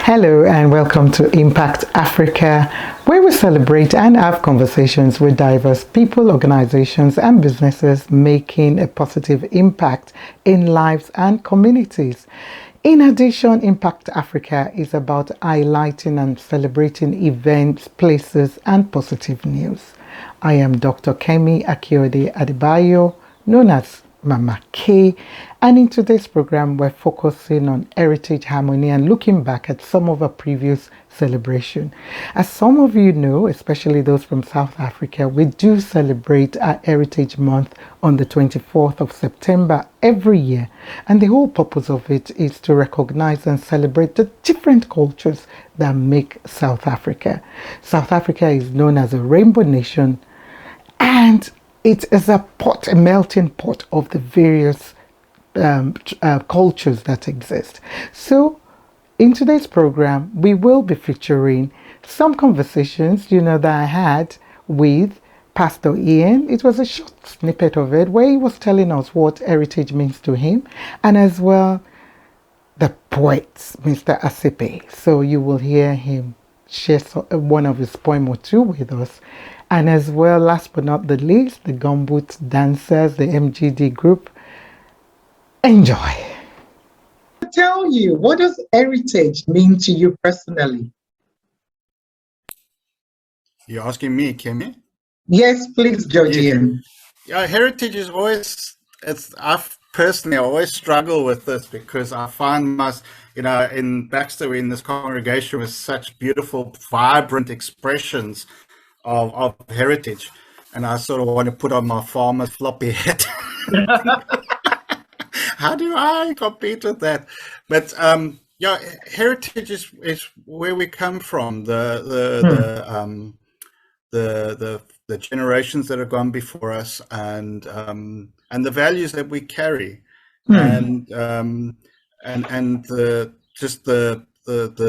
Hello and welcome to Impact Africa, where we celebrate and have conversations with diverse people, organizations, and businesses making a positive impact in lives and communities. In addition, Impact Africa is about highlighting and celebrating events, places, and positive news. I am Dr. Kemi Akiode Adebayo, known as Mama K, and in today's program we're focusing on heritage harmony and looking back at some of our previous celebration. As some of you know, especially those from South Africa, we do celebrate our Heritage Month on the 24th of September every year, and the whole purpose of it is to recognize and celebrate the different cultures that make South Africa. South Africa is known as a rainbow nation, and it is a pot, a melting pot of the various cultures that exist. So, in today's program, we will be featuring some conversations, that I had with Pastor Ian. It was a short snippet of it where he was telling us what heritage means to him, and as well, the poet, Mr. Asiphe. So you will hear him share one of his poem or two with us. And as well, last but not the least, the Gumboots dancers, the M.G.D group. Enjoy. Tell you, what does heritage mean to you personally? You're asking me, Kemi? Yes, please, Georgian. Yeah, heritage is always, I've personally always struggle with this because I find in Baxter, in this congregation with such beautiful, vibrant expressions of heritage, and I sort of want to put on my farmer's floppy hat. How do I compete with that? But heritage is where we come from, the generations that have gone before us, and the values that we carry, and the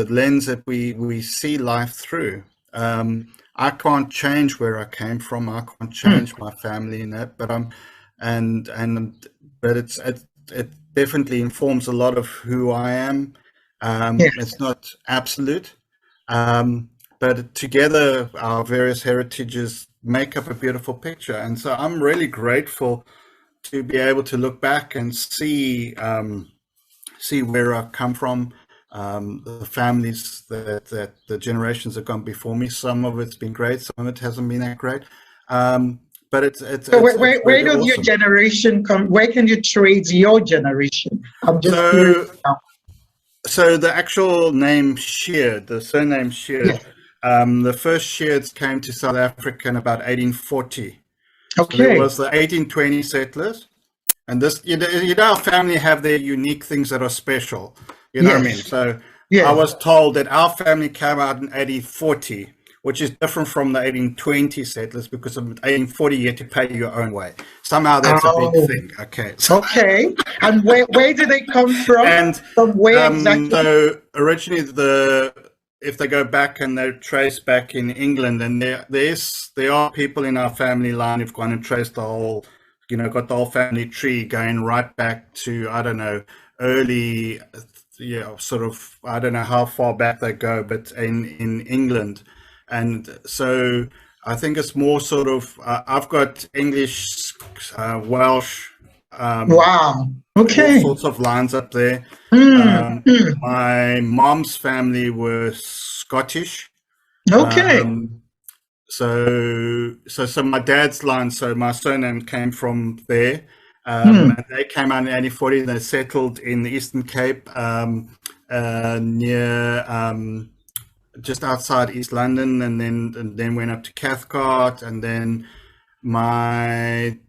lens that we see life through. I can't change where I came from. I can't change my family in that, but it definitely informs a lot of who I am. Yes. It's not absolute, but together our various heritages make up a beautiful picture. And so I'm really grateful to be able to look back and see where I've come from. The families that the generations have gone before me. Some of it's been great, some of it hasn't been that great. But it's So really where does awesome. your generation come? Where can you trace your generation? I'm just curious now. So the actual name Sheard, the surname Sheard, Yes. the first Sheards came to South Africa in about 1840. Okay. So there was the 1820 settlers, and this, our family have their unique things that are special. You know what I mean? So yes. I was told that our family came out in 1840, which is different from the 1820 settlers, because in 1840 you had to pay your own way. Somehow that's a big thing. Okay. Okay. And where do they come from? And from where exactly? So originally, if they go back and they trace back in England, and there are people in our family line who've gone and traced the whole, got the whole family tree going right back to, I don't know, early, sort of, I don't know how far back they go, but in England. And so I think it's more sort of, I've got English, Welsh, wow. Okay. all sorts of lines up there. My mom's family were Scottish. Okay. So my dad's line, so my surname came from there. And they came out in 1840. They settled in the Eastern Cape, near just outside East London, and then went up to Cathcart, and then my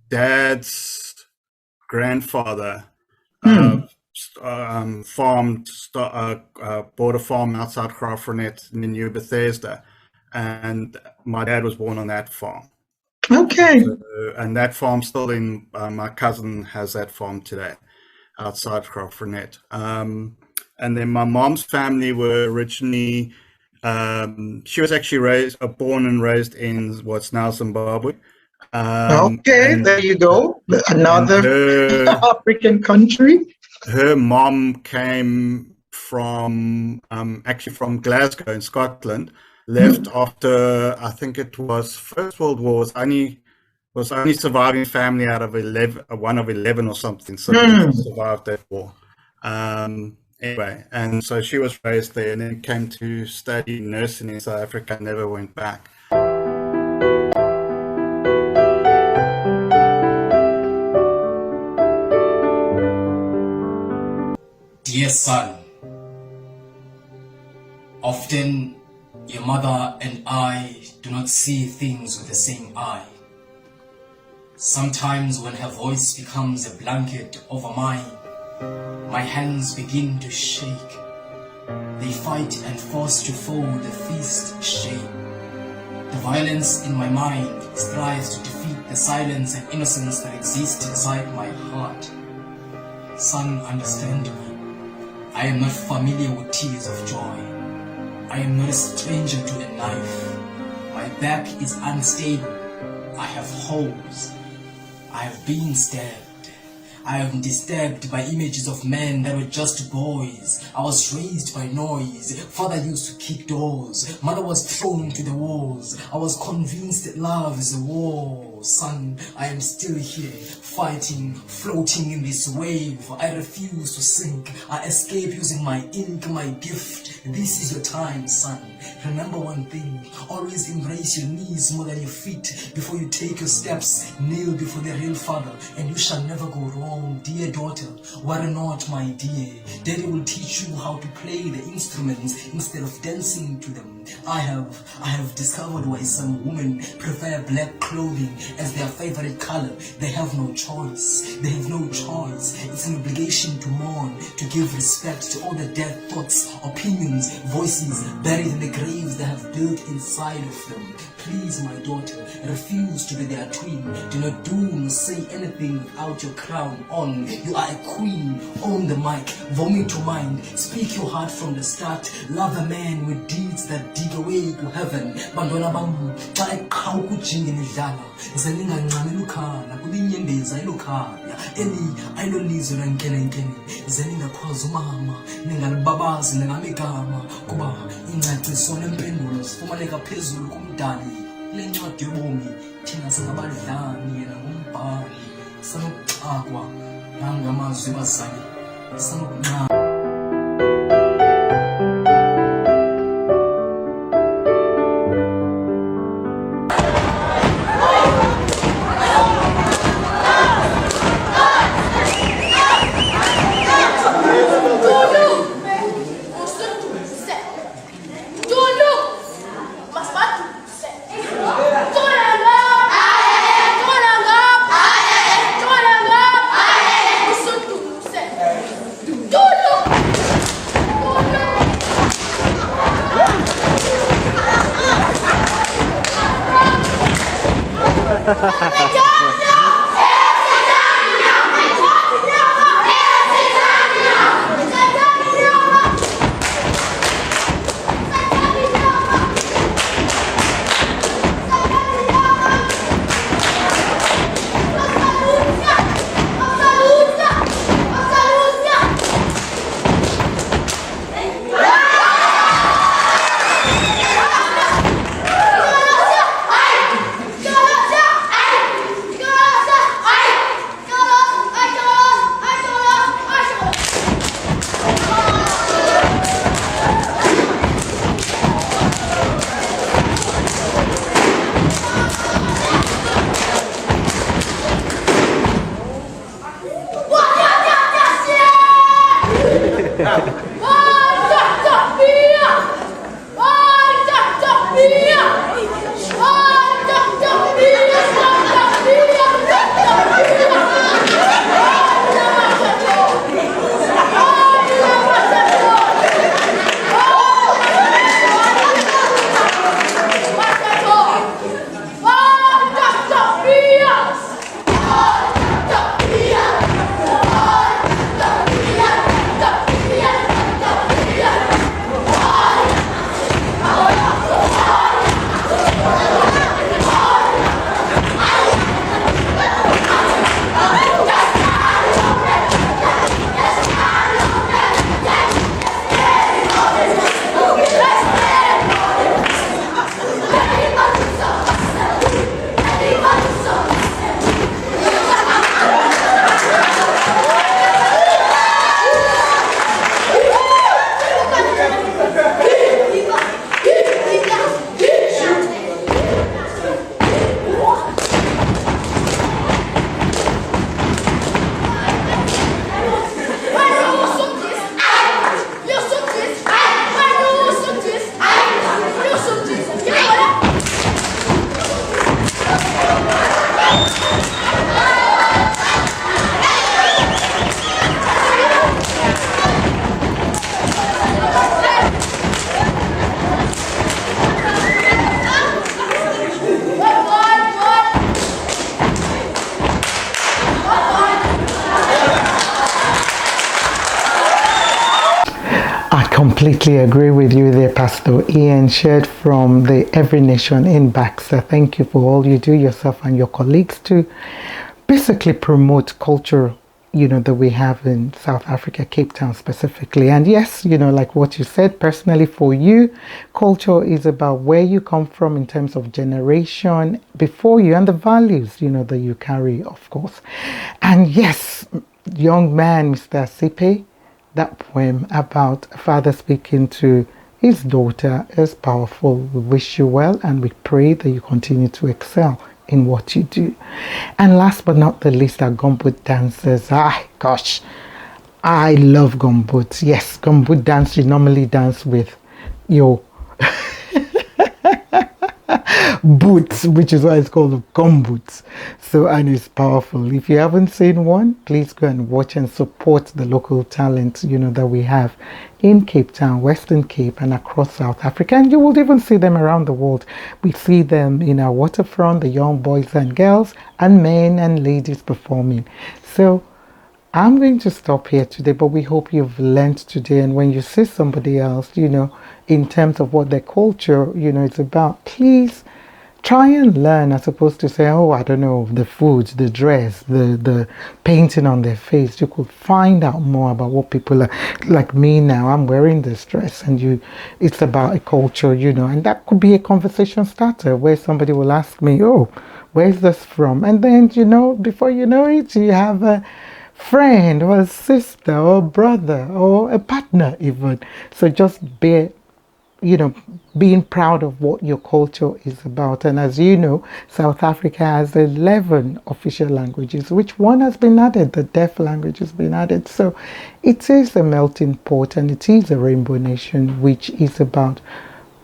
dad's grandfather bought a farm outside Kraaifontein in New Bethesda, and my dad was born on that farm. Okay. And that farm still in, my cousin has that farm today outside Kraaifontein. And then my mom's family were originally, she was actually born and raised in what's now Zimbabwe. Okay, there you go. Another African country. Her mom came from actually from Glasgow in Scotland, left after, I think it was First World War, was only surviving family out of 11, one of 11 or something, so survived that war. Anyway, and so she was raised there, and then came to study nursing in South Africa, never went back. Dear son, often your mother and I do not see things with the same eye. Sometimes when her voice becomes a blanket over mine, my hands begin to shake. They fight and force to fold the feast shame. The violence in my mind strives to defeat the silence and innocence that exist inside my heart. Son, understand me. I am not familiar with tears of joy. I am not a stranger to a knife. My back is unstable. I have holes. I have been stabbed. I am disturbed by images of men that were just boys. I was raised by noise. Father used to kick doors. Mother was thrown to the walls. I was convinced that love is a war. Son, I am still here, fighting, floating in this wave. I refuse to sink. I escape using my ink, my gift. This is your time, son. Remember one thing. Always embrace your knees more than your feet. Before you take your steps, kneel before the real father, and you shall never go wrong. Dear daughter, worry not, my dear. Daddy will teach you how to play the instruments instead of dancing to them. I have discovered why some women prefer black clothing as their favorite color. They have no choice. They have no choice. It's an obligation to mourn, to give respect to all the dead thoughts, opinions, voices buried in the graves that have built inside of them. Please, my daughter, refuse to be their twin. Do not do nor say anything without your crown on. You are a queen. Own the mic. Vomit to mind. Speak your heart from the start. Love a man with deeds that dig away to heaven. Bantwana bam, xa eqhawe ukujinga nidlala, ze ningancameli ukhala, kuba inyembezi ayilokhaya, eli ayilolizwe lankenenkene, ze ningakhwazi umama, ningalibabazi nangamigama, kuba ingcaciso nempendulo zifumaneka phezulu kumdali. Kule ncwadi yobomi thina singabadlali, yena ngumbhali, sanokuxakwa nangamazwi bazali, sanokunqaba. completely agree with you there, Pastor Ian Sheard from the Every Nation in Baxter. Thank you for all you do, yourself and your colleagues, to basically promote culture, that we have in South Africa, Cape Town specifically. And yes, like what you said, personally for you, culture is about where you come from in terms of generation before you and the values, that you carry, of course. And yes, young man, Mr. Asiphe, that poem about a father speaking to his daughter is powerful. We wish you well and we pray that you continue to excel in what you do. And last but not the least, our gumboot dancers. Gosh, I love gumboots. Yes, gumboot dance, you normally dance with your boots, which is why it's called gumboots. So, and it's powerful. If you haven't seen one, please go and watch and support the local talent, that we have in Cape Town, Western Cape, and across South Africa. And you will even see them around the world. We see them in our waterfront, the young boys and girls, and men and ladies performing. So, I'm going to stop here today, but we hope you've learned today. And when you see somebody else, in terms of what their culture, is about, please try and learn, as opposed to say, oh, I don't know, the food, the dress, the painting on their face. You could find out more about what people are. Like me now, I'm wearing this dress, and it's about a culture, and that could be a conversation starter where somebody will ask me, oh, where's this from? And then, before you know it, you have a friend or a sister or a brother or a partner even. So just being proud of what your culture is about. And as you know, South Africa has 11 official languages, which one has been added, the deaf language has been added. So it is a melting pot, and it is a rainbow nation, which is about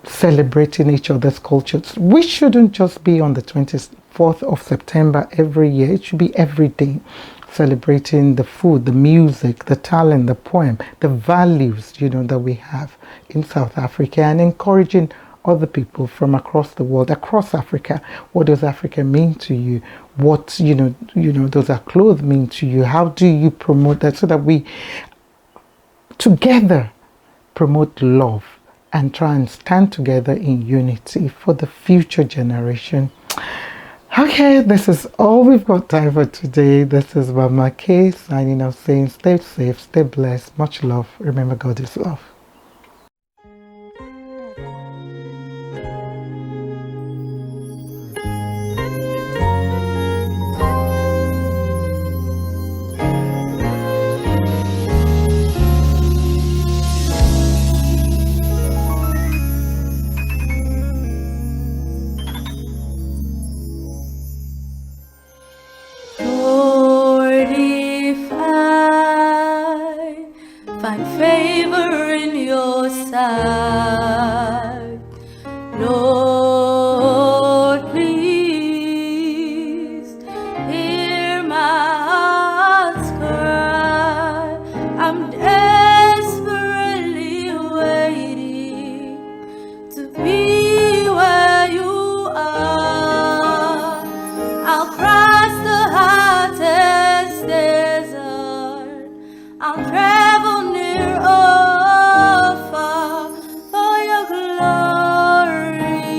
celebrating each other's cultures. We shouldn't just be on the 24th of September every year. It should be every day, celebrating the food, the music, the talent, the poem, the values, that we have in South Africa, and encouraging other people from across the world, across Africa. What does Africa mean to you? What, does our clothes mean to you? How do you promote that, so that we together promote love and try and stand together in unity for the future generation? Okay, this is all we've got time for today. This is Mama K signing off, saying stay safe, stay blessed, much love. Remember, God is love. Find favor in your sight, Lord, please hear my heart's cry. I'm desperately waiting to be where you are. I'll cross the hottest desert, I'll travel near or far for your glory.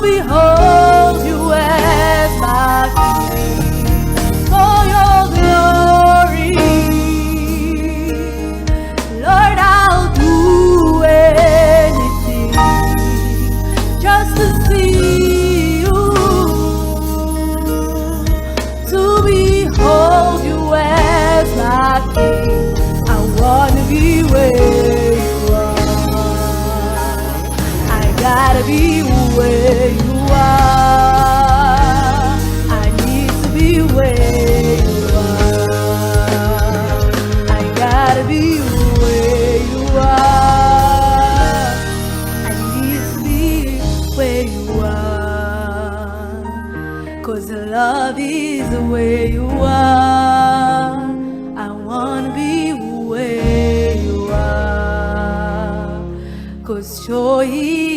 behold you as my King. For your glory, Lord, I'll do anything just to see you, to behold you as my King. I wanna be where you are. I gotta be where you are. I need to be where you are. I gotta be where you are. I need to be where you are. 'Cause love is where you are. I wanna be where you are. 'Cause joy is